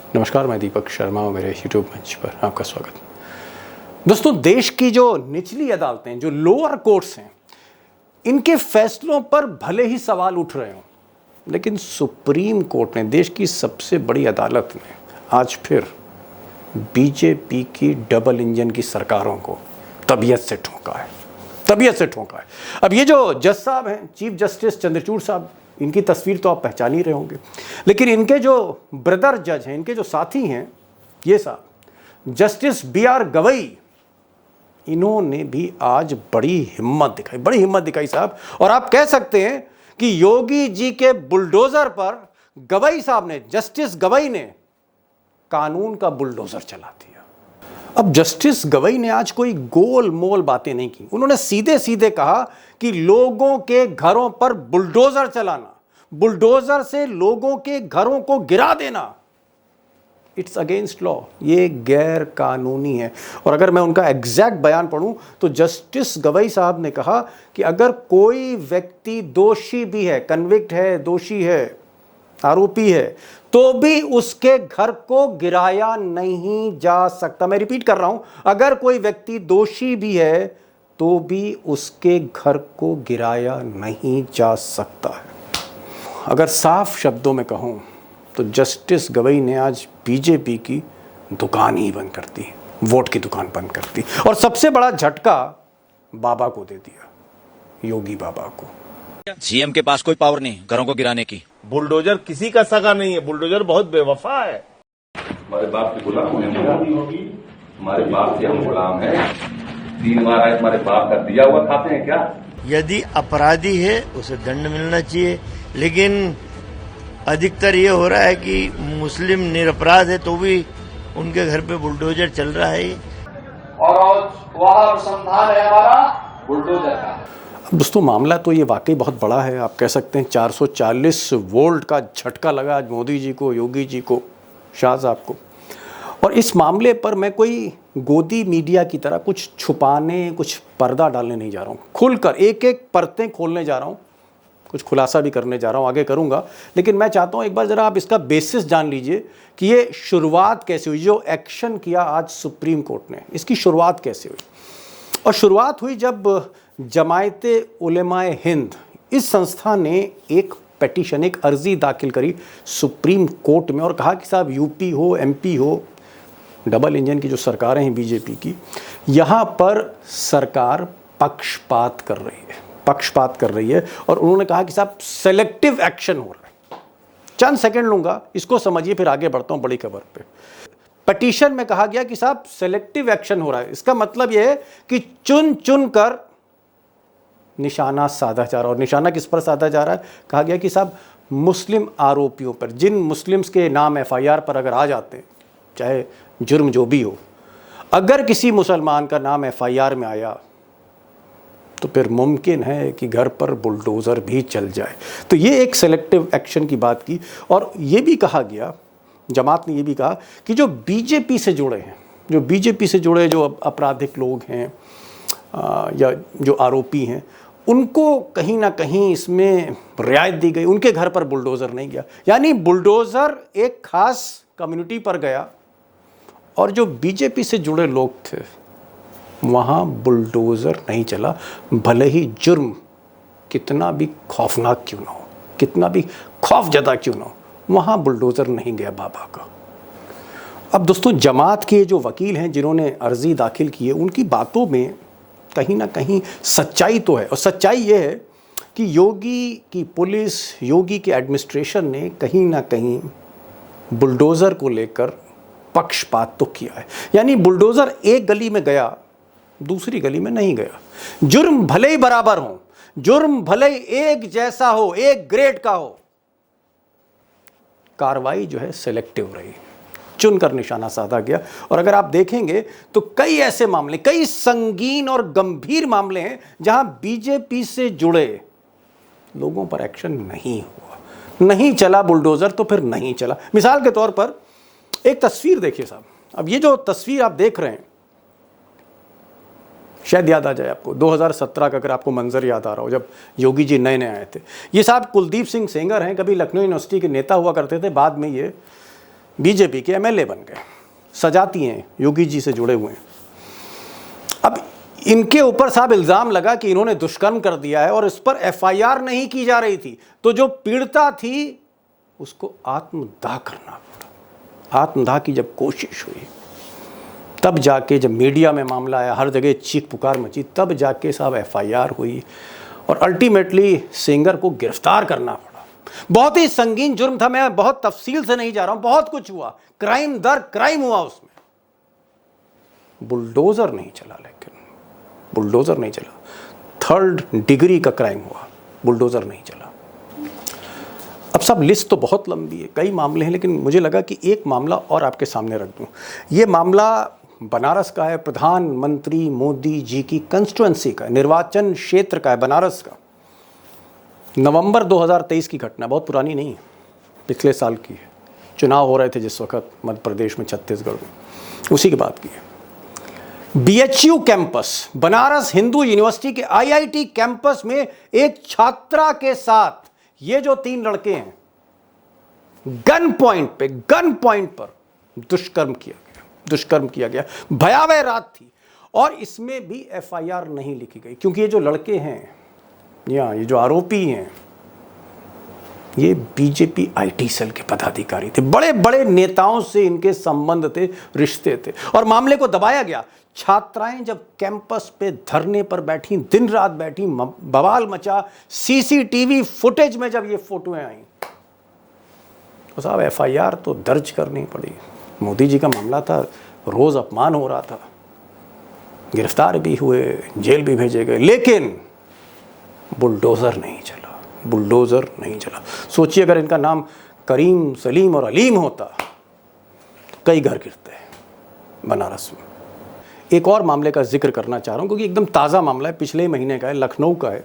नमस्कार, मैं दीपक शर्मा और मेरे यूट्यूब मंच पर आपका स्वागत। दोस्तों, देश की जो निचली अदालतें, जो लोअर कोर्ट्स हैं, इनके फैसलों पर भले ही सवाल उठ रहे हों, लेकिन सुप्रीम कोर्ट ने, देश की सबसे बड़ी अदालत ने आज फिर बीजेपी की डबल इंजन की सरकारों को तबीयत से ठोंका है। अब ये जो जज साहब हैं, चीफ जस्टिस चंद्रचूड़ साहब, इनकी तस्वीर तो आप पहचान ही रहे होंगे, लेकिन इनके जो ब्रदर जज हैं, इनके जो साथी हैं, ये साहब जस्टिस BR गवई, इन्होंने भी आज बड़ी हिम्मत दिखाई साहब। और आप कह सकते हैं कि योगी जी के बुलडोजर पर गवई साहब ने, जस्टिस गवई ने कानून का बुलडोजर चला दिया। अब जस्टिस गवई ने आज कोई गोल मोल बातें नहीं की, उन्होंने सीधे सीधे कहा कि लोगों के घरों पर बुलडोजर चलाना, बुलडोजर से लोगों के घरों को गिरा देना, इट्स अगेंस्ट लॉ, ये गैर कानूनी है। और अगर मैं उनका एग्जैक्ट बयान पढ़ूं तो जस्टिस गवई साहब ने कहा कि अगर कोई व्यक्ति दोषी भी है, कन्विक्ट है, दोषी है, आरोपी है, तो भी उसके घर को गिराया नहीं जा सकता। मैं रिपीट कर रहा हूं, अगर कोई व्यक्ति दोषी भी है तो भी उसके घर को गिराया नहीं जा सकता है। अगर साफ शब्दों में कहूं तो जस्टिस गवई ने आज बीजेपी की दुकान ही बंद कर दी, वोट की दुकान बंद कर दी। और सबसे बड़ा झटका बाबा को दे दिया, योगी बाबा को। सीएम के पास कोई पावर नहीं घरों को गिराने की। बुलडोजर किसी का सगा नहीं है, बुलडोजर बहुत बेवफा है। हमारे बाप के गुलाम होने हमारे बाप के हम गुलाम हैं। 3 बार आए तुम्हारे बाप का दिया हुआ खाते हैं क्या? यदि अपराधी है उसे दंड मिलना चाहिए, लेकिन अधिकतर ये हो रहा है कि मुस्लिम निरपराध है तो भी उनके घर पे बुलडोजर चल रहा है। और वह अनुसंधान है हमारा बुलडोजर का। दोस्तों, मामला तो ये वाकई बहुत बड़ा है। आप कह सकते हैं 440 वोल्ट का झटका लगा आज मोदी जी को, योगी जी को, शाह साहब को। और इस मामले पर मैं कोई गोदी मीडिया की तरह कुछ छुपाने, कुछ पर्दा डालने नहीं जा रहा हूँ। खुलकर एक एक परतें खोलने जा रहा हूँ, कुछ खुलासा भी करने जा रहा हूँ, आगे करूँगा। लेकिन मैं चाहता हूँ एक बार ज़रा आप इसका बेसिस जान लीजिए कि ये शुरुआत कैसे हुई। जो एक्शन किया आज सुप्रीम कोर्ट ने, इसकी शुरुआत कैसे हुई। और शुरुआत हुई जब जमायते उलेमाए हिंद, इस संस्था ने एक पेटिशन, एक अर्जी दाखिल करी सुप्रीम कोर्ट में और कहा कि साहब यूपी हो, MP हो, डबल इंजन की जो सरकारें हैं बीजेपी की, यहाँ पर सरकार पक्षपात कर रही है। और उन्होंने कहा कि साहब सेलेक्टिव एक्शन हो रहा है। चंद सेकंड लूंगा, इसको समझिए, फिर आगे बढ़ता हूँ बड़ी खबर पे। पिटीशन में कहा गया कि साहब सेलेक्टिव एक्शन हो रहा है। इसका मतलब यह है कि चुन कर निशाना साधा जा रहा है। और निशाना किस पर साधा जा रहा है? कहा गया कि साहब मुस्लिम आरोपियों पर, जिन मुस्लिम्स के नाम FIR पर अगर आ जाते हैं, चाहे जुर्म जो भी हो, अगर किसी मुसलमान का नाम FIR में आया तो फिर मुमकिन है कि घर पर बुलडोज़र भी चल जाए। तो ये एक सेलेक्टिव एक्शन की बात की। और ये भी कहा गया, जमात ने ये भी कहा कि जो बीजेपी से जुड़े जो आपराधिक लोग हैं या जो आरोपी हैं, उनको कहीं ना कहीं इसमें रियायत दी गई, उनके घर पर बुलडोज़र नहीं गया। यानी बुलडोज़र एक खास कम्युनिटी पर गया और जो बीजेपी से जुड़े लोग थे वहाँ बुलडोज़र नहीं चला, भले ही जुर्म कितना भी खौफनाक क्यों ना हो, कितना भी खौफजदा क्यों ना हो, वहाँ बुलडोज़र नहीं गया बाबा का। अब दोस्तों, जमात के जो वकील हैं जिन्होंने अर्जी दाखिल की है, उनकी बातों में कहीं ना कहीं सच्चाई तो है। और सच्चाई ये है कि योगी की पुलिस, योगी के एडमिनिस्ट्रेशन ने कहीं ना कहीं बुलडोज़र को लेकर पक्षपात तो किया है। यानी बुलडोज़र एक गली में गया, दूसरी गली में नहीं गया। जुर्म भले ही बराबर हो, जुर्म भले ही एक जैसा हो, एक ग्रेड का हो, कार्रवाई जो है सेलेक्टिव रही, चुनकर निशाना साधा गया। और अगर आप देखेंगे तो कई ऐसे मामले, कई संगीन और गंभीर मामले हैं जहां बीजेपी से जुड़े लोगों पर एक्शन नहीं हुआ, नहीं चला बुलडोज़र, तो फिर नहीं चला। मिसाल के तौर पर एक तस्वीर देखिए साहब। अब ये जो तस्वीर आप देख रहे हैं, शायद याद आ जाए आपको 2017 का, अगर आपको मंजर याद आ रहा हो, जब योगी जी नए नए आए थे। ये साहब कुलदीप सिंह सेंगर हैं, कभी लखनऊ यूनिवर्सिटी के नेता हुआ करते थे, बाद में ये बीजेपी के एमएलए बन गए, सजाती हैं, योगी जी से जुड़े हुए हैं। अब इनके ऊपर साहब इल्जाम लगा कि इन्होंने दुष्कर्म कर दिया है और इस पर एफआईआर नहीं की जा रही थी, तो जो पीड़िता थी उसको आत्मदाह करना पड़ा। आत्मदाह की जब कोशिश हुई तब जाके, जब मीडिया में मामला आया, हर जगह चीख पुकार मची, तब जाके साहब एफआईआर हुई और अल्टीमेटली सेंगर को गिरफ्तार करना पड़ा। बहुत ही संगीन जुर्म था, मैं बहुत तफसील से नहीं जा रहा हूं, बहुत कुछ हुआ, क्राइम दर क्राइम हुआ उसमें। बुलडोजर नहीं चला, लेकिन बुलडोजर नहीं चला। 3rd डिग्री का क्राइम हुआ, बुलडोजर नहीं चला। अब सब लिस्ट तो बहुत लंबी है, कई मामले हैं, लेकिन मुझे लगा कि एक मामला और आपके सामने रख दूं। ये मामला बनारस का है, प्रधानमंत्री मोदी जी की कंस्टिट्यूएंसी का, निर्वाचन क्षेत्र का है, बनारस का। नवंबर 2023 की घटना, बहुत पुरानी नहीं है, पिछले साल की है। चुनाव हो रहे थे जिस वक्त मध्य प्रदेश में, छत्तीसगढ़ में, उसी की बात की है। BHU campus, Banaras Hindu university के आईआईटी कैंपस में एक छात्रा के साथ ये जो 3 लड़के हैं, गन पॉइंट पर दुष्कर्म किया गया। भयावह रात थी और इसमें भी एफआईआर नहीं लिखी गई, क्योंकि ये जो लड़के हैं या ये जो आरोपी हैं, ये बीजेपी आईटी सेल के पदाधिकारी थे, बड़े बड़े नेताओं से इनके संबंध थे, रिश्ते थे, और मामले को दबाया गया। छात्राएं जब कैंपस पे धरने पर बैठी, दिन रात बैठी, बवाल मचा। सीसीटीवी फुटेज में जब ये फोटोएं आई तो साहब एफआईआर तो दर्ज करनी पड़ी। मोदी जी का मामला था, रोज अपमान हो रहा था, गिरफ्तार भी हुए, जेल भी भेजे गए, लेकिन बुलडोजर नहीं चला। सोचिए अगर इनका नाम करीम, सलीम और अलीम होता तो कई घर गिरते हैं बनारस में। एक और मामले का जिक्र करना चाह रहा हूँ, क्योंकि एकदम ताज़ा मामला है, पिछले महीने का है, लखनऊ का है।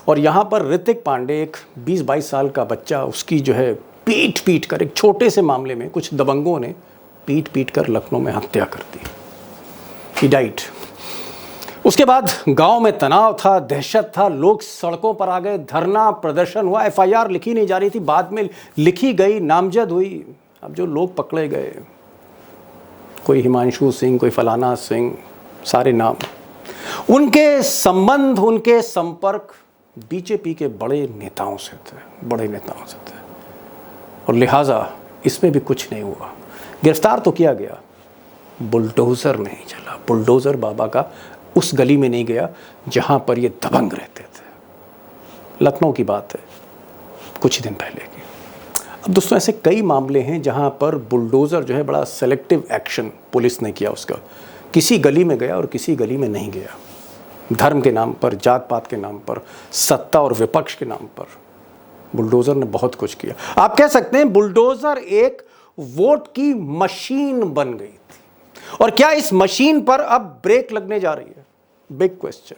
और यहाँ पर ऋतिक पांडे, एक 20-22 साल का बच्चा, उसकी जो है पीट कर, एक छोटे से मामले में कुछ दबंगों ने पीट कर लखनऊ में हत्या कर दी। He died. उसके बाद गांव में तनाव था, दहशत था, लोग सड़कों पर आ गए, धरना प्रदर्शन हुआ। एफआईआर लिखी नहीं जा रही थी, बाद में लिखी गई, नामजद हुई। अब जो लोग पकड़े गए, कोई हिमांशु सिंह, कोई फलाना सिंह, सारे नाम, उनके संबंध, उनके संपर्क बीजेपी के बड़े नेताओं से थे, और लिहाजा इसमें भी कुछ नहीं हुआ। गिरफ्तार तो किया गया, बुलडोजर नहीं चला। बुलडोजर बाबा का उस गली में नहीं गया जहां पर ये दबंग रहते थे। लखनऊ की बात है, कुछ दिन पहले की। अब दोस्तों, ऐसे कई मामले हैं जहां पर बुलडोजर जो है, बड़ा सेलेक्टिव एक्शन पुलिस ने किया उसका। किसी गली में गया और किसी गली में नहीं गया। धर्म के नाम पर, जात पात के नाम पर, सत्ता और विपक्ष के नाम पर बुलडोजर ने बहुत कुछ किया। आप कह सकते हैं बुलडोजर एक वोट की मशीन बन गई थी। और क्या इस मशीन पर अब ब्रेक लगने जा रही है? Big question.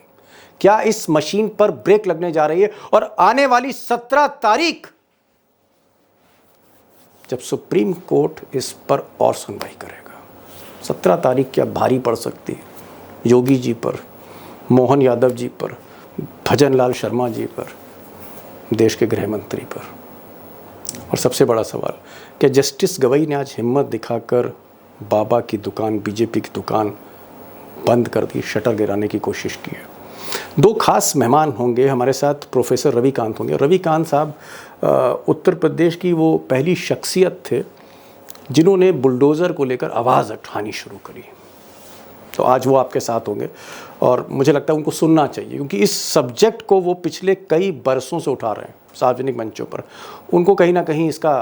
क्या इस मशीन पर ब्रेक लगने जा रही है? और आने वाली 17 तारीख, जब सुप्रीम कोर्ट इस पर और सुनवाई करेगा, 17 तारीख क्या भारी पड़ सकती है योगी जी पर, मोहन यादव जी पर, भजन लाल शर्मा जी पर, देश के गृह मंत्री पर। और सबसे बड़ा सवाल, क्या जस्टिस गवई ने आज हिम्मत दिखाकर बाबा की दुकान, बीजेपी की दुकान बंद कर दी, शटर गिराने की कोशिश की है? 2 खास मेहमान होंगे हमारे साथ, प्रोफेसर रविकांत होंगे। रविकांत साहब उत्तर प्रदेश की वो पहली शख्सियत थे जिन्होंने बुलडोज़र को लेकर आवाज़ उठानी शुरू करी। तो आज वो आपके साथ होंगे और मुझे लगता है उनको सुनना चाहिए, क्योंकि इस सब्जेक्ट को वो पिछले कई बरसों से उठा रहे हैं सार्वजनिक मंचों पर। उनको कहीं ना कहीं इसका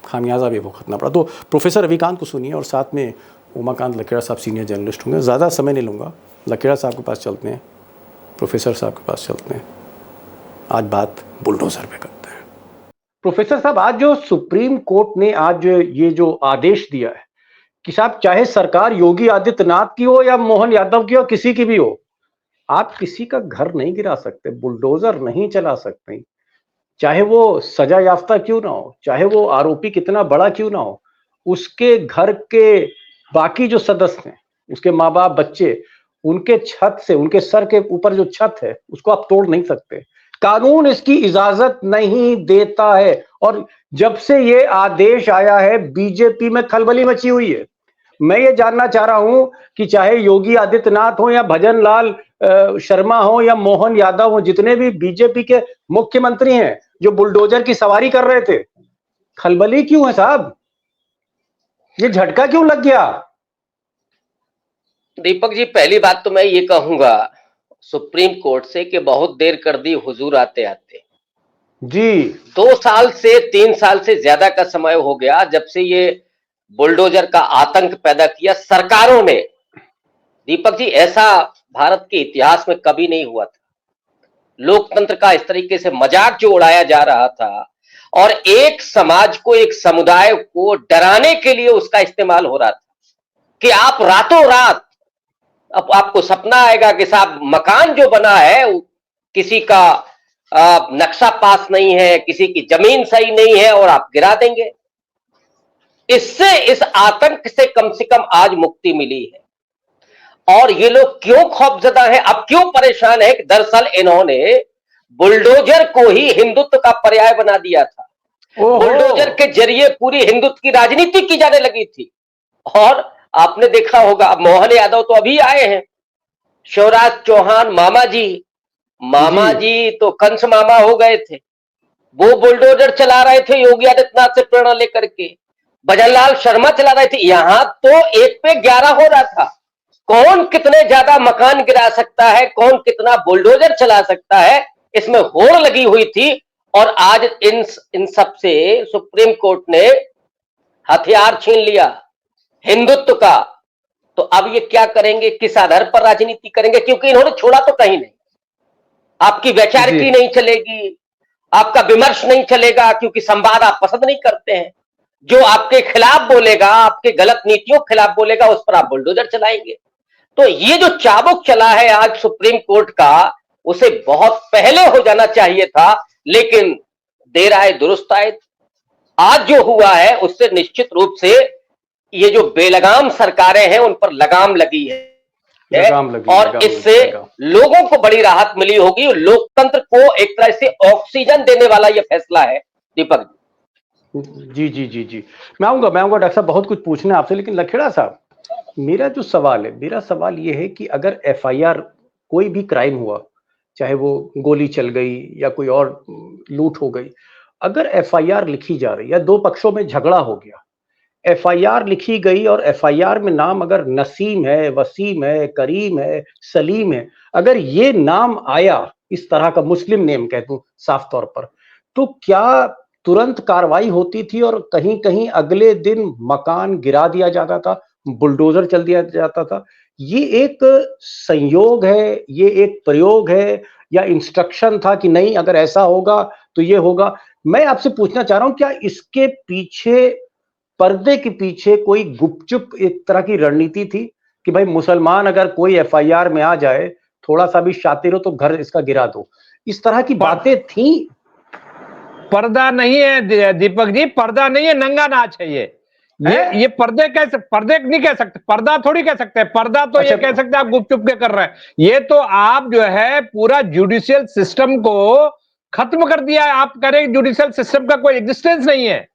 खामियाजा भी भुगतना पड़ा। तो प्रोफेसर रविकांत को सुनिए और साथ में उमाकांत लकेड़ा साहब सीनियर जर्नलिस्ट होंगे। ज़्यादा समय नहीं लूँगा, लकेड़ा साहब के पास चलते हैं, प्रोफेसर साहब के पास चलते हैं। आज बात बुलडोज़र पे करते हैं। प्रोफेसर साहब, आज जो सुप्रीम कोर्ट ने आज ये जो आदेश दिया है कि साहब चाहे सरकार योगी आदित्यनाथ की हो या मोहन यादव की हो, किसी की भी हो, आप किसी का घर नहीं गिरा सकते, बुलडोज़र नहीं चला सकते, चाहे वो सजा याफ्ता क्यों ना हो, चाहे वो आरोपी कितना बड़ा क्यों ना हो। उसके घर के बाकी जो सदस्य हैं, उसके माँ बाप, बच्चे, उनके छत से, उनके सर के ऊपर जो छत है उसको आप तोड़ नहीं सकते। कानून इसकी इजाजत नहीं देता है। और जब से ये आदेश आया है बीजेपी में खलबली मची हुई है। मैं ये जानना चाह रहा हूं कि चाहे योगी आदित्यनाथ हो या भजन लाल शर्मा हो या मोहन यादव हो, जितने भी बीजेपी के मुख्यमंत्री हैं जो बुलडोजर की सवारी कर रहे थे, खलबली क्यों है साहब? ये झटका क्यों लग गया? दीपक जी, पहली बात तो मैं ये कहूंगा सुप्रीम कोर्ट से कि बहुत देर कर दी हुजूर आते आते। जी 2 साल से 3 साल से ज्यादा का समय हो गया जब से ये बुलडोजर का आतंक पैदा किया सरकारों ने। दीपक जी, ऐसा भारत के इतिहास में कभी नहीं हुआ था। लोकतंत्र का इस तरीके से मजाक जो उड़ाया जा रहा था और एक समाज को, एक समुदाय को डराने के लिए उसका इस्तेमाल हो रहा था कि आप रातों रात, अब आपको सपना आएगा कि साहब मकान जो बना है किसी का नक्शा पास नहीं है, किसी की जमीन सही नहीं है और आप गिरा देंगे। इससे, इस आतंक से कम आज मुक्ति मिली है। और ये लोग क्यों खौफजदा है, अब क्यों परेशान है कि दरअसल इन्होंने बुलडोजर को ही हिंदुत्व का पर्याय बना दिया था। बुलडोजर के जरिए पूरी हिंदुत्व की राजनीति की जाने लगी थी। और आपने देखा होगा, मोहन यादव तो अभी आए हैं, शिवराज चौहान मामा जी तो कंस मामा हो गए थे, वो बुलडोजर चला रहे थे योगी आदित्यनाथ से प्रेरणा लेकर के। भजन लाल शर्मा चला रहे थे। यहां तो 1 पे 11 हो रहा था, कौन कितने ज्यादा मकान गिरा सकता है, कौन कितना बुलडोजर चला सकता है, इसमें होड़ लगी हुई थी। और आज इन सब से सुप्रीम कोर्ट ने हथियार छीन लिया हिंदुत्व का। तो अब ये क्या करेंगे, किस आधार पर राजनीति करेंगे? क्योंकि इन्होंने छोड़ा तो कहीं नहीं। आपकी वैचारिकी नहीं चलेगी, आपका विमर्श नहीं चलेगा, क्योंकि संवाद आप पसंद नहीं करते हैं। जो आपके खिलाफ बोलेगा, आपके गलत नीतियों के खिलाफ बोलेगा, उस पर आप बुलडोजर चलाएंगे। तो ये जो चाबुक चला है आज सुप्रीम कोर्ट का, उसे बहुत पहले हो जाना चाहिए था, लेकिन देर आए दुरुस्त आए। आज जो हुआ है उससे निश्चित रूप से ये जो बेलगाम सरकारें हैं उन पर लगाम लगी है। और इससे लोगों को बड़ी राहत मिली होगी। लोकतंत्र को एक तरह से ऑक्सीजन देने वाला यह फैसला है। दीपक जी जी जी जी, मैं आऊंगा डॉक्टर साहब, बहुत कुछ पूछना है आपसे। लेकिन लखेड़ा साहब, मेरा सवाल ये है कि अगर एफआईआर, कोई भी क्राइम हुआ, चाहे वो गोली चल गई या कोई और लूट हो गई, अगर एफआईआर लिखी जा रही है, 2 पक्षों में झगड़ा हो गया, एफआईआर लिखी गई और एफआईआर में नाम अगर नसीम है, वसीम है, करीम है, सलीम है, अगर ये नाम आया, इस तरह का मुस्लिम नेम कह दूं साफ तौर पर, तो क्या तुरंत कार्रवाई होती थी और कहीं कहीं अगले दिन मकान गिरा दिया जाता था, बुलडोजर चल दिया जाता था? ये एक संयोग है, ये एक प्रयोग है, या इंस्ट्रक्शन था कि नहीं अगर ऐसा होगा तो ये होगा? मैं आपसे पूछना चाह रहा हूं, क्या इसके पीछे, पर्दे के पीछे कोई गुपचुप एक तरह की रणनीति थी कि भाई मुसलमान अगर कोई एफआईआर में आ जाए, थोड़ा सा भी शातिर हो तो घर इसका गिरा दो, इस तरह की बातें थी? पर्दा नहीं है दीपक जी, पर्दा नहीं है, नंगा नाच है ये पर्दे नहीं कह सकते, पर्दा थोड़ी कह सकते हैं। पर्दा तो ये कह सकते हैं आप गुपचुप के कर रहे हैं। ये तो आप जो है पूरा जुडिशियल सिस्टम को खत्म कर दिया है। आप करें जुडिशियल सिस्टम का कोई एग्जिस्टेंस नहीं है।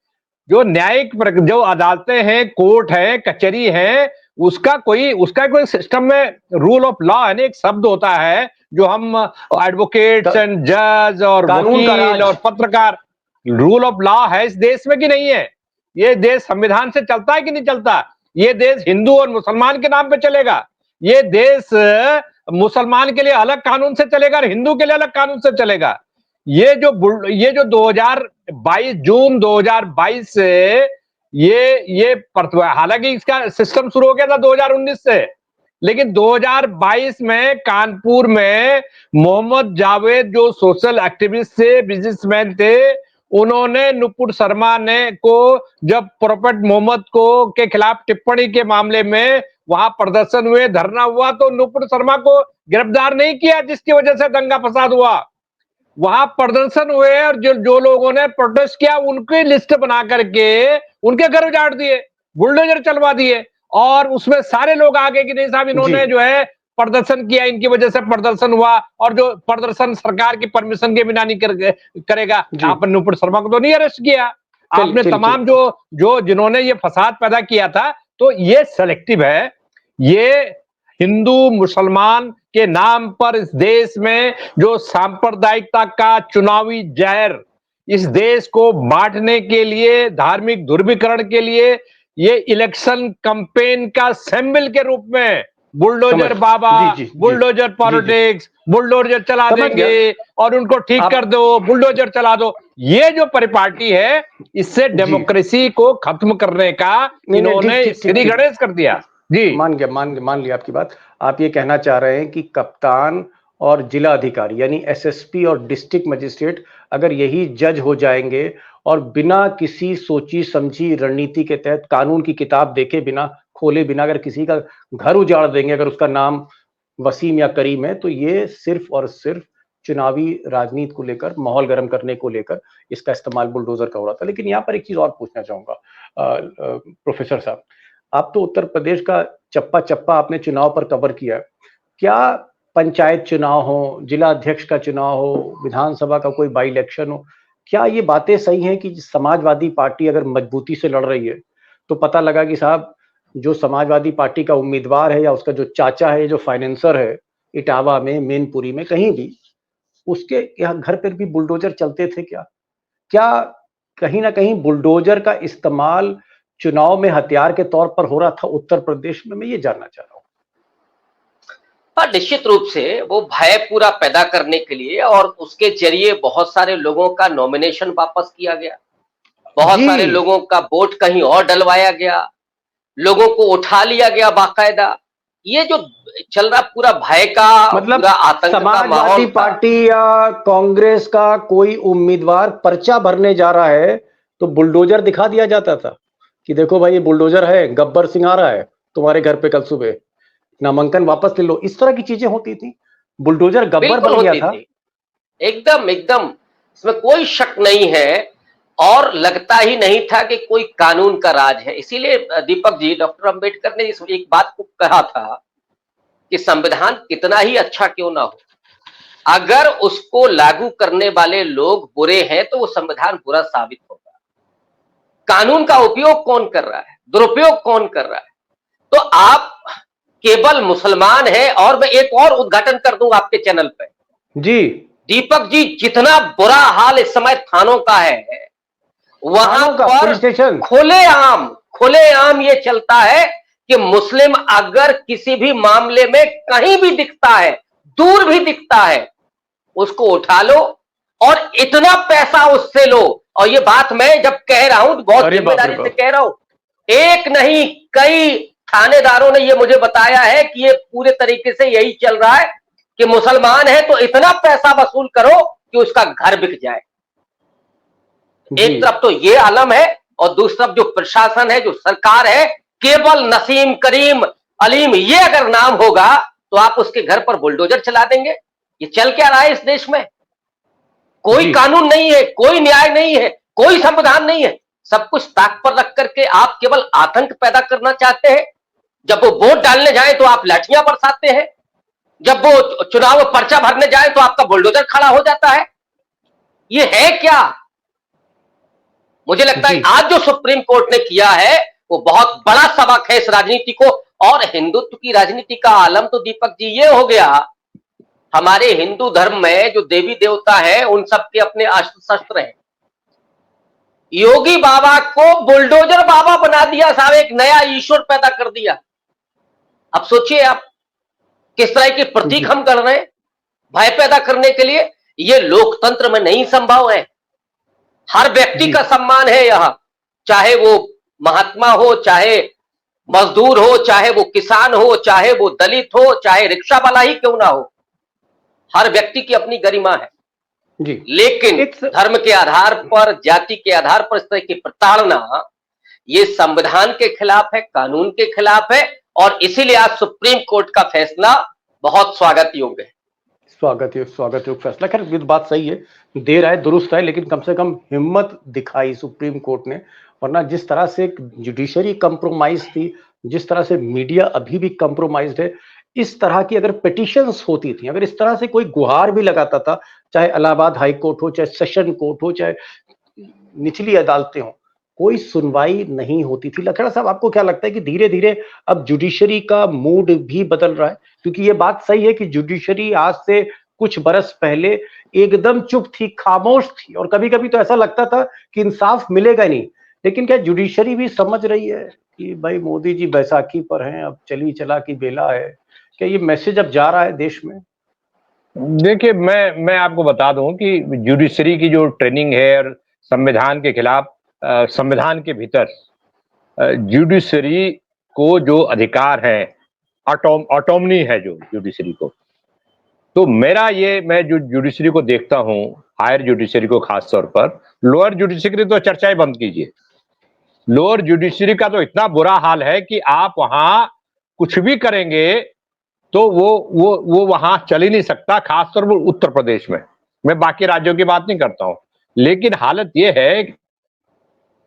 जो न्यायिक, जो अदालतें हैं, कोर्ट है, कचहरी है, उसका कोई सिस्टम में रूल ऑफ लॉ है ना, एक शब्द होता है जो हम एडवोकेट्स एंड जज और वकील और पत्रकार, रूल ऑफ लॉ है इस देश में कि नहीं है? ये देश संविधान से चलता है कि नहीं चलता? ये देश हिंदू और मुसलमान के नाम पे चलेगा? ये देश मुसलमान के लिए अलग कानून से चलेगा और हिंदू के लिए अलग कानून से चलेगा? ये जो 2022 जून 2022 से ये हालांकि इसका सिस्टम शुरू हो गया था 2019 से, लेकिन 2022 में कानपुर में मोहम्मद जावेद जो सोशल एक्टिविस्ट थे, बिजनेसमैन थे, उन्होंने नुपुर शर्मा को जब प्रोफेट मोहम्मद के खिलाफ टिप्पणी के मामले में वहां प्रदर्शन हुए, धरना हुआ, तो नुपुर शर्मा को गिरफ्तार नहीं किया, जिसकी वजह से दंगा फसाद हुआ। वहां प्रदर्शन हुए और जो लोगों ने प्रोटेस्ट किया उनकी लिस्ट बना करके उनके घर उजाड़ दिए, बुलडोजर चलवा दिए, और उसमें सारे लोग आगे कि नहीं साहब इन्होंने जो है प्रदर्शन किया, इनकी वजह से प्रदर्शन हुआ, और जो प्रदर्शन सरकार की परमिशन के बिना नहीं करेगा। आपने नुपुर शर्मा को तो नहीं अरेस्ट किया, आपने तमाम जो जिन्होंने ये फसाद पैदा किया था। तो ये सेलेक्टिव है, ये हिंदू मुसलमान के नाम पर इस देश में जो सांप्रदायिकता का चुनावी जहर इस देश को बांटने के लिए, धार्मिक ध्रुवीकरण के लिए, ये इलेक्शन कैंपेन का सैंपल के रूप में बुलडोजर बाबा, बुलडोजर पॉलिटिक्स, बुलडोजर चला देंगे और उनको ठीक कर दो, बुलडोजर चला दो, ये जो परिपाटी है, इससे डेमोक्रेसी को खत्म करने का इन्होंने श्री गणेश कर दिया। जी मान लिया आपकी बात। आप ये कहना चाह रहे हैं कि कप्तान और जिला अधिकारी यानी एसएसपी और डिस्ट्रिक्ट मजिस्ट्रेट अगर यही जज हो जाएंगे और बिना किसी सोची समझी रणनीति के तहत कानून की किताब देखे बिना, खोले बिना, अगर किसी का घर उजाड़ देंगे, अगर उसका नाम वसीम या करीम है, तो ये सिर्फ और सिर्फ चुनावी राजनीति को लेकर, माहौल गर्म करने को लेकर इसका इस्तेमाल बुलडोजर का हो रहा था। लेकिन यहाँ पर एक चीज और पूछना चाहूंगा प्रोफेसर साहब, आप तो उत्तर प्रदेश का चप्पा चप्पा आपने चुनाव पर कवर किया है। क्या पंचायत चुनाव हो, जिला अध्यक्ष का चुनाव हो, विधानसभा का कोई बाई इलेक्शन हो, क्या ये बातें सही हैं कि समाजवादी पार्टी अगर मजबूती से लड़ रही है तो पता लगा कि साहब जो समाजवादी पार्टी का उम्मीदवार है या उसका जो चाचा है, जो फाइनेंसर है इटावा में, मैनपुरी में, कहीं भी, उसके यहाँ घर पर भी बुलडोजर चलते थे? क्या कहीं ना कहीं बुलडोजर का इस्तेमाल चुनाव में हथियार के तौर पर हो रहा था उत्तर प्रदेश में? मैं ये जानना चाह रहा हूँ। हाँ, निश्चित रूप से वो भय पूरा पैदा करने के लिए, और उसके जरिए बहुत सारे लोगों का नॉमिनेशन वापस किया गया, बहुत सारे लोगों का वोट कहीं और डलवाया गया, लोगों को उठा लिया गया बाकायदा। ये जो चल रहा पूरा भय का, मतलब पूरा आतंक का माहौल, समाजवादी पार्टी या कांग्रेस का कोई उम्मीदवार पर्चा भरने जा रहा है तो बुलडोजर दिखा दिया जाता था कि देखो भाई ये बुलडोजर है, गब्बर सिंह आ रहा है तुम्हारे घर पे कल सुबह, नामांकन वापस ले लो। इस तरह की चीजें होती थी। बुलडोजर गब्बर बन गया था। एकदम इसमें कोई शक नहीं है, और लगता ही नहीं था कि कोई कानून का राज है। इसीलिए दीपक जी, डॉक्टर अंबेडकर ने इस एक बात को कहा था कि संविधान कितना ही अच्छा क्यों ना हो, अगर उसको लागू करने वाले लोग बुरे हैं तो वो संविधान बुरा साबित होगा। कानून का उपयोग कौन कर रहा है, दुरुपयोग कौन कर रहा है? तो आप केवल मुसलमान है, और मैं एक और उद्घाटन कर दूं आपके चैनल पे जी दीपक जी, जितना बुरा हाल इस समय थानों का है, वहां पर खुलेआम ये चलता है कि मुस्लिम अगर किसी भी मामले में कहीं भी दिखता है, दूर भी दिखता है, उसको उठा लो और इतना पैसा उससे लो। और ये बात मैं जब कह रहा हूं तो बहुत जिम्मेदारी से कह रहा हूं, एक नहीं कई थानेदारों ने ये मुझे बताया है कि ये पूरे तरीके से यही चल रहा है कि मुसलमान है तो इतना पैसा वसूल करो कि उसका घर बिक जाए। एक तरफ तो ये आलम है, और दूसरी तरफ जो प्रशासन है, जो सरकार है, केवल नसीम, करीम, अलीम ये अगर नाम होगा तो आप उसके घर पर बुलडोजर चला देंगे। ये चल क्या रहा है इस देश में? कोई कानून नहीं है, कोई न्याय नहीं है, कोई संविधान नहीं है, सब कुछ ताक पर रख करके आप केवल आतंक पैदा करना चाहते हैं। जब वो वोट डालने जाए तो आप लाठियां बरसाते हैं, जब वो चुनाव पर्चा भरने जाए तो आपका बुलडोजर खड़ा हो जाता है। ये है क्या? मुझे लगता है आज जो सुप्रीम कोर्ट ने किया है वो बहुत बड़ा सबक है इस राजनीति को। और हिंदुत्व की राजनीति का आलम तो दीपक जी ये हो गया, हमारे हिंदू धर्म में जो देवी देवता है उन सबके अपने अस्त्र शस्त्र हैं। योगी बाबा को बुलडोजर बाबा बना दिया साहब, एक नया ईश्वर पैदा कर दिया। अब सोचिए आप किस तरह के प्रतीक हम कर रहे हैं भय पैदा करने के लिए। ये लोकतंत्र में नहीं संभव है। हर व्यक्ति का सम्मान है यहां, चाहे वो महात्मा हो, चाहे मजदूर हो, चाहे वो किसान हो, चाहे वो दलित हो, चाहे रिक्शा वाला ही क्यों ना हो, हर व्यक्ति की अपनी गरिमा है जी। लेकिन धर्म के आधार पर, जाति के आधार पर इस तरह की प्रताड़ना ये संविधान के खिलाफ है, कानून के खिलाफ है। और इसीलिए आज सुप्रीम कोर्ट का फैसला बहुत स्वागत योग्य है। स्वागत योग्य फैसला। खैर ये बात सही है, देर आए दुरुस्त है, लेकिन कम से कम हिम्मत दिखाई सुप्रीम कोर्ट ने। वरना जिस तरह से जुडिशरी कंप्रोमाइज थी, जिस तरह से मीडिया अभी भी कंप्रोमाइज्ड है, इस तरह की अगर पिटिशंस होती थी, अगर इस तरह से कोई गुहार भी लगाता था, चाहे इलाहाबाद हाई कोर्ट हो, चाहे सेशन कोर्ट हो, चाहे निचली अदालतें हों, कोई सुनवाई नहीं होती थी। लखेड़ा साहब, आपको क्या लगता है कि धीरे-धीरे अब जुडिशरी का मूड भी बदल रहा है? क्योंकि ये बात सही है कि जुडिशरी आज से कुछ बरस पहले एकदम चुप थी, खामोश थी, और कभी-कभी तो ऐसा लगता था कि इंसाफ मिलेगा नहीं। लेकिन क्या जुडिशरी भी समझ रही है कि भाई मोदी जी बैसाखी पर हैं, अब चली चला की बेला है? क्या ये मैसेज अब जा रहा है देश में? देखिए, मैं आपको बता दूं कि जुडिशरी की जो ट्रेनिंग है और संविधान के खिलाफ संविधान के भीतर जुडिशरी को जो अधिकार है, ऑटोनॉमी है जो जुडिशरी को, तो मैं जो जुडिशरी को देखता हूं, हायर जुडिशरी को खास तौर पर, लोअर जुडिशरी तो चर्चाएं बंद कीजिए। लोअर जुडिशरी का तो इतना बुरा हाल है कि आप वहां कुछ भी करेंगे तो वो वहां चल ही नहीं सकता, खासतौर पर उत्तर प्रदेश में। मैं बाकी राज्यों की बात नहीं करता हूं, लेकिन हालत यह है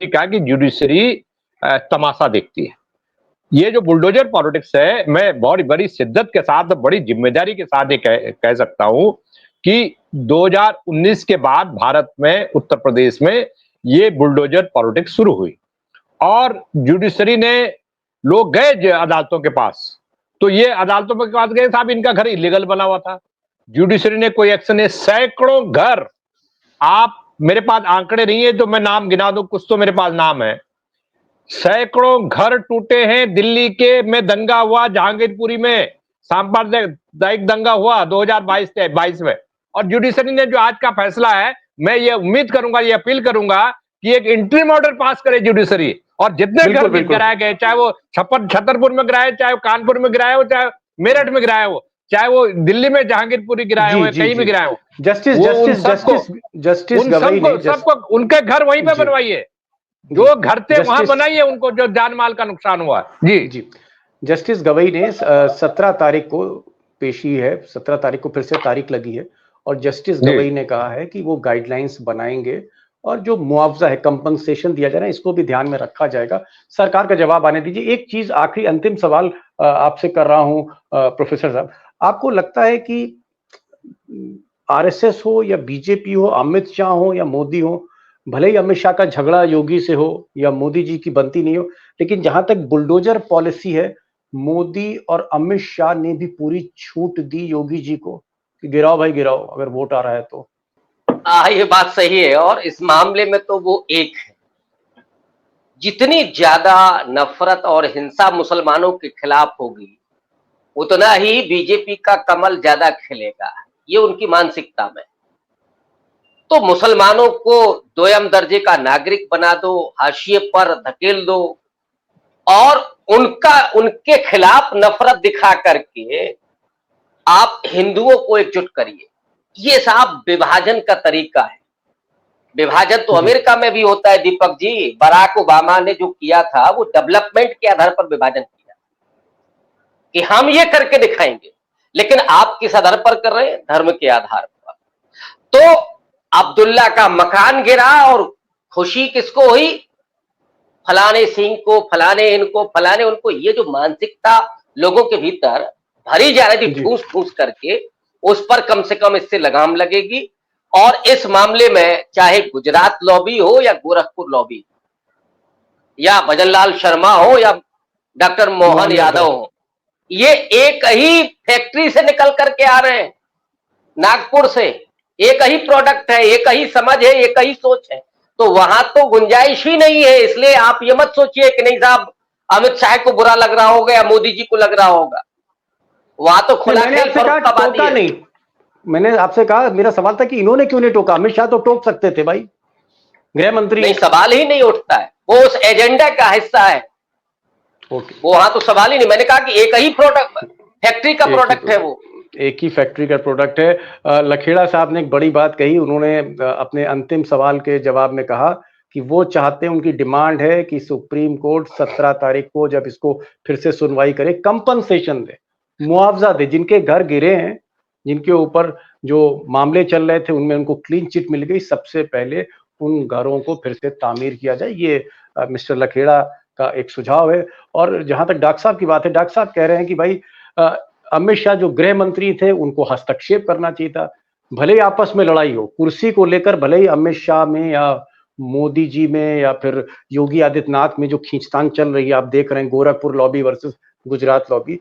कि जुडिशरी तमाशा देखती है। ये जो बुलडोजर पॉलिटिक्स है, मैं बहुत बड़ी शिद्दत के साथ, बड़ी जिम्मेदारी के साथ ये कह सकता हूं कि 2019 के बाद भारत में, उत्तर प्रदेश में ये बुलडोजर पॉलिटिक्स शुरू हुई और जुडिशरी ने, लोग गए अदालतों के पास, तो ये अदालतों के पास गए, साहब इनका घर इलीगल बना हुआ था, जुडिशरी ने कोई एक्शन नहीं। सैकड़ों घर, आप, मेरे पास आंकड़े नहीं है तो मैं नाम गिना दूं, कुछ तो मेरे पास नाम है, सैकड़ों घर टूटे हैं। दिल्ली के में दंगा हुआ, जहांगीरपुरी में सांप्रदायिक दंगा हुआ 2022 में, और जुडिशरी ने जो आज का फैसला है, मैं ये उम्मीद करूंगा, ये अपील करूंगा कि एक इंट्रीम ऑर्डर पास करे जुडिशरी, और जितने घर गिराए गए, चाहे वो छतरपुर में गिराए, चाहे वो कानपुर में गिराए हो, चाहे मेरठ में गिराए हो, चाहे वो दिल्ली में जहांगीरपुरी गिराए हो, कहीं भी गिराए हो, जस्टिस गवाई ने सबको उनके घर वहीं पे बनवाइए, जो घर थे वहां बनाइए उनको, जो जान माल का नुकसान हुआ। जी। जस्टिस गवाई ने 17 तारीख को पेशी है, 17 तारीख को फिर से तारीख लगी है, और जस्टिस गवाई ने कहा है कि वो गाइडलाइंस बनाएंगे और जो मुआवजा है, कंपनसेशन दिया जा रहा है, इसको भी ध्यान में रखा जाएगा। सरकार का जवाब आने दीजिए। एक चीज, आखिरी अंतिम सवाल आपसे कर रहा हूं प्रोफेसर साहब, आपको लगता है कि आरएसएस हो या बीजेपी हो, अमित शाह हो या मोदी हो, भले ही अमित शाह का झगड़ा योगी से हो या मोदी जी की बनती नहीं हो, लेकिन जहां तक बुलडोजर पॉलिसी है, मोदी और अमित शाह ने भी पूरी छूट दी योगी जी को कि गिराओ भाई गिराओ, अगर वोट आ रहा है तो। ये बात सही है, और इस मामले में तो वो एक है, जितनी ज्यादा नफरत और हिंसा मुसलमानों के खिलाफ होगी, उतना ही बीजेपी का कमल ज्यादा खिलेगा, ये उनकी मानसिकता में। तो मुसलमानों को दोयम दर्जे का नागरिक बना दो, हाशिए पर धकेल दो, और उनके खिलाफ नफरत दिखा करके आप हिंदुओं को एकजुट करिए। ये साहब विभाजन का तरीका है। विभाजन तो अमेरिका में भी होता है दीपक जी। बराक ओबामा ने जो किया था वो डेवलपमेंट के आधार पर विभाजन किया कि हम ये करके दिखाएंगे, लेकिन आप किस आधार पर कर रहे हैं? धर्म के आधार पर। तो अब्दुल्ला का मकान गिरा और खुशी किसको हुई? फलाने सिंह को, फलाने इनको, फलाने उनको। ये जो मानसिकता लोगों के भीतर भरी जा रही थी ठूस ठूस करके, उस पर कम से कम इससे लगाम लगेगी। और इस मामले में चाहे गुजरात लॉबी हो या गोरखपुर लॉबी या भजनलाल शर्मा हो या डॉक्टर मोहन यादव हो, ये एक ही फैक्ट्री से निकल करके आ रहे हैं, नागपुर से। एक ही प्रोडक्ट है, एक ही समझ है, एक ही सोच है। तो वहां तो गुंजाइश ही नहीं है। इसलिए आप ये मत सोचिए कि नहीं साहब अमित शाह को बुरा लग रहा होगा या मोदी जी को लग रहा होगा। वहां तो खुला खेल टोका नहीं। मैंने आपसे कहा, मेरा सवाल था कि इन्होंने क्यों नहीं टोका? अमित शाह तो टोक सकते थे भाई, गृह मंत्री। नहीं, सवाल ही नहीं उठता है, वो उस एजेंडा का हिस्सा है। वो वहां तो सवाल ही नहीं। मैंने कहा कि एक ही प्रोडक्ट, फैक्ट्री का प्रोडक्ट है, वो एक ही फैक्ट्री का प्रोडक्ट है। लखेड़ा साहब ने एक बड़ी बात कही। उन्होंने अपने अंतिम सवाल के जवाब में कहा कि वो चाहते हैं, उनकी डिमांड है कि सुप्रीम कोर्ट 17 तारीख को जब इसको फिर से सुनवाई करे, कंपनसेशन दे, मुआवजा दे। जिनके घर गिरे हैं, जिनके ऊपर जो मामले चल रहे थे, उनमें उनको क्लीन चिट मिल गई, सबसे पहले उन घरों को फिर से तामीर किया जाए। ये मिस्टर लखेड़ा का एक सुझाव है। और जहां तक डॉक्टर साहब की बात है, डॉक्टर साहब कह रहे हैं कि भाई अमित शाह जो गृह मंत्री थे उनको हस्तक्षेप करना चाहिए था। भले ही आपस में लड़ाई हो कुर्सी को लेकर, भले ही अमित शाह में या मोदी जी में या फिर योगी आदित्यनाथ में जो खींचतान चल रही है, आप देख रहे हैं Gorakhpur lobby versus Gujarat lobby.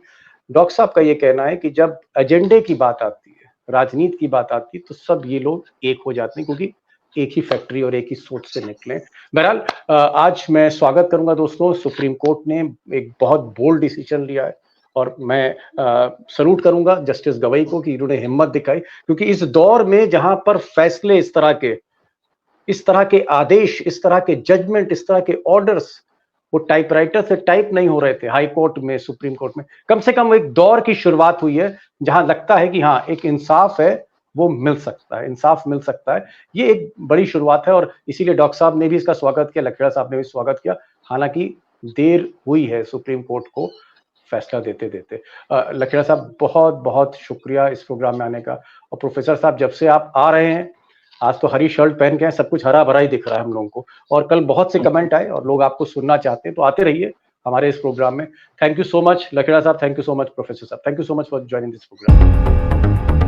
Doctor साहब का ये कहना है कि जब एजेंडे की बात आती है, राजनीति की बात आती है, तो सब ये लोग एक हो जाते हैं, क्योंकि एक ही फैक्ट्री और एक ही सोच से निकले। बहरहाल आज मैं स्वागत करूंगा दोस्तों, सुप्रीम कोर्ट ने एक बहुत बोल्ड डिसीजन लिया है और मैं सल्यूट करूंगा जस्टिस गवई को कि इन्होंने हिम्मत दिखाई, क्योंकि इस दौर में जहां पर फैसले इस तरह के आदेश, इस तरह के जजमेंट, इस तरह के ऑर्डर्स वो टाइपराइटर से टाइप नहीं हो रहे थे हाई कोर्ट में, सुप्रीम कोर्ट में, कम से कम एक दौर की शुरुआत हुई है जहां लगता है कि हाँ एक इंसाफ है, वो मिल सकता है, इंसाफ मिल सकता है। ये एक बड़ी शुरुआत है और इसीलिए डॉक्टर साहब ने भी इसका स्वागत किया, लखेड़ा साहब ने भी स्वागत किया, हालांकि देर हुई है सुप्रीम कोर्ट को फैसला देते देते। लखेड़ा साहब बहुत बहुत शुक्रिया इस प्रोग्राम में आने का। और प्रोफेसर साहब जब से आप आ रहे हैं, आज तो हरी शर्ट पहन के हैं, सब कुछ हरा भरा ही दिख रहा है हम लोगों को, और कल बहुत से कमेंट आए और लोग आपको सुनना चाहते हैं, तो आते रहिए हमारे इस प्रोग्राम में। Thank you so much Lakhera साहब, thank you so much professor साहब, thank you so much for joining this programme.